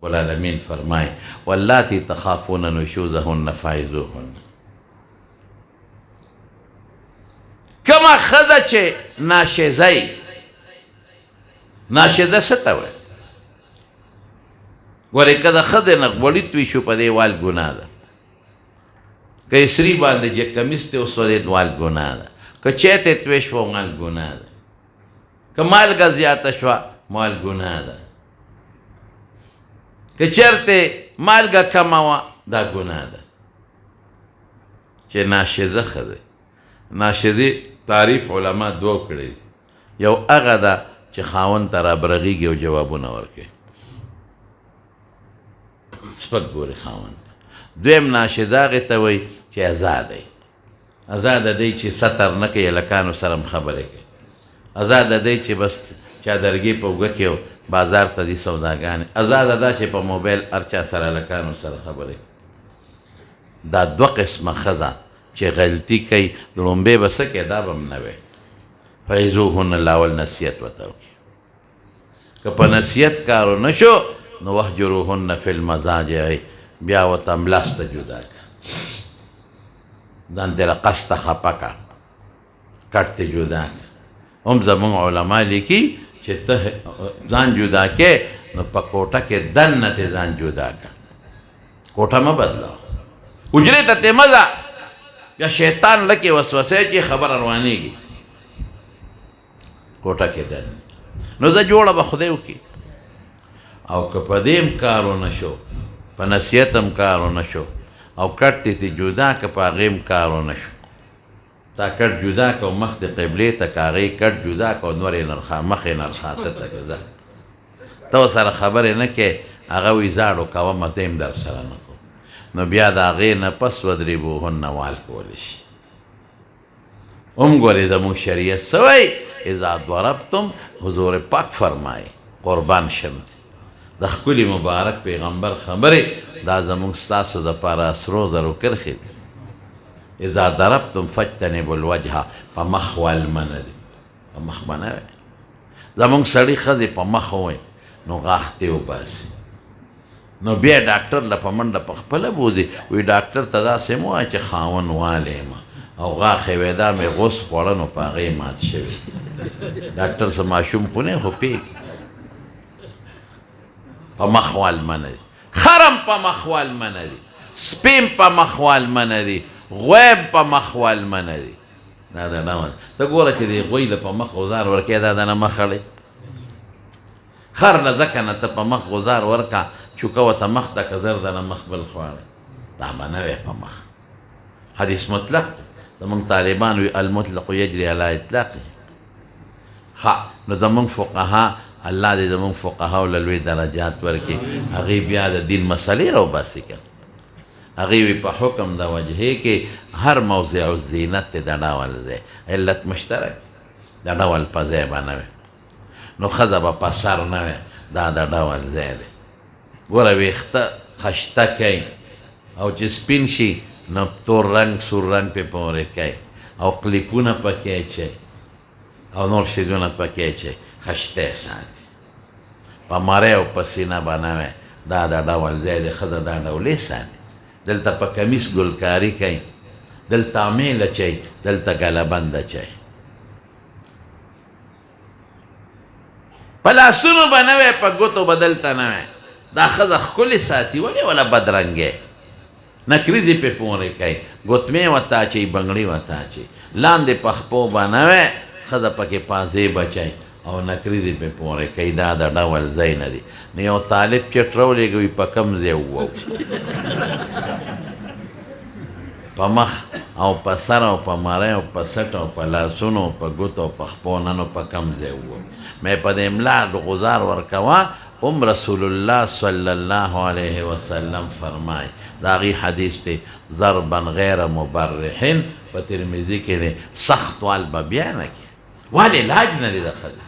العالمین فرمائے واللاتی تخافون نشوزهن فعظوهن. کما خزه چې ناشزی، ناشزه څه ته وایي؟ ګورې که د ښځې نه غوړي توی شو په دې وال ګناه ده، که یې سري باندې چې کمیس ته وسولېد وال ګناه ده، که چای ته توی شوه مال ګناه ده، که مالګه زیاته شوه مال ګناه ده، که چېرته مالګه کمه وه دا ګناه ده. چې ناشزه ښځه، ناشزې تعریف علما دوه کړی، یو هغه ده چې خاوند ته رابرغېږي او جوابونه ورکوي، سپک ګوري خاوند. دویم ناشزه هغې ته وایي چې ازاد دی، ازاده دی چې ستر نه کوي، هلکانو سره هم خبرې کوي، ازاده دی چې بس چادرګي په اوږه کې او بازار ته ځي سوداګانې، ازاده ده چې په موبایل هر چا سره هلکانو سره خبرې کوي. دا دوه قسمه ښځه چې غلطي کوي، د لومبۍ به څه کوي دا به هم نه وی. فعظوهن لاول نصیحت ورته وکړي، که په نصیحت کار ونه شو نو واهجروهن فی المضاجع، بیا ورته ملاسته جدا کړه، ځان ترې قصده خفه کړه، کټ ته جدا کړه. هم زمونږ علما لیکي چې ته ځان جدا کې نو په کوټه کې دننه ته ځان جدا کړه، کوټه مه بدلوه، حجرې ته ترې مه ځه، بیا شیطان لکې وسوسې چې خبره روانېږي، کوټه کې دننه. نو زه جوړه به خدای وکړي. او که په دې هم کار ونه شو، په نصیحت هم کار ونه شو، او کټ ته جدا که په هغې هم کار ونه شو، تا کټ جدا که مخ د قبلې ته که هغې کټ جدا که نور یې مخ یې نرخاته ته که ځه ته ورسره خبرې نه کوې، هغه وایي زاړو کومه زه هم در سره نه کوم، نو بیا د هغې نه پس وضربوهن وال کولی شي. هم ګورې زمونږ شریعت څه وایي؟ اذا ضربتم، حضور پاک فرمایي قربان شم، د ښکلي مبارک پیغمبر خبرې دا زمونږ ستاسو دپاره سرو زرو کرښې دي. اذا ضربتم فاجتنبوا الوجه، په مخ والمه نه دي، په مخ به نه وی. زمونږ سړي ښځې په مخ ووایي نو غاښ ته وباسي، نو بیا ډاکټر له په منډه په خپله بوځي، وایي ډاکټر ته داسې مه وایه چې خاوند والی یم او غاښ یې وی دا مې غوس خوړه نو په هغې مات شوي. ډاکټر څه ماشوم خو نه خو پوهېږي. په مخ والمه نه دي، خرم په مخ والمه نه دي، سپیم په مخ والمه نه دي، غویب په مخ والمه نه دي. دا د نه ته ګوره چې د غوی له په مخ غزار ورکوې دا د نه مه خړې، خر له ځکه نه ته په مخ غزار ورکه چوکه ورته مخ ته که زر د نه مخ بل خواړې، دا به نه وی په مخ. حدیث مطلق زمونږ طالبان وي المطلق یجري علی اطلاقه. نو زمونږ فقها الله دې زمونږ فقهاو له لوی درجات ورکړي، هغې بیا د دین مسلې راوباسي که هغې وي په حکم د وجهې کې هر موضع الزینت دی د ډول ځای، علت مشترک د ډول په ځای به نه وي، نو ښځه به په سر نه وي، دا د ډول ځای دی. ګوره ویښته خشته کوي او چې سپین شي نو تور رنګ سور رنګ پې پورې کوي او کلیپونه پکې اچوي او نور شیزونه پکې اچوي، خشته یې ساتي، په مرۍ او په سینه به نه وی، دا د ډول ځای دی، ښځه دا ډولې ساتي. دلته په کمیس ګلکاري کوي، دلته امیل اچوي، دلته ګلبند اچوي، په لاسونو به نه وی، په ګوتو به دلته نه وی. دا ښځه ښکلې ساتي، ولې وله بدرنګې نکریزې پې پورې کوي، ګوتمې ورته اچوي، بنګړي ورته اچوي، لاندې په خپو به نه وی، ښځه پکې پازیب اچوي او نکریزې پې پورې کوي، دا د ډول ځای نه دی. نو یو طالب چټ راولېږوي په کوم ځای ووو، په مخ او په سر او په مرۍ او په سټ او په لاسونو او په ګوتو او په خپو نه، نو په کوم ځای ووو. مې په دې املا غزار ورکوه. رسول الله صلی الله علیه وسلم فرمای، دا غي حدیث دی، ضربا غیر مبرح، په ترمذی کې دی، سخت وال به بیا نه کوي، ولې علاج نه دی د ښځې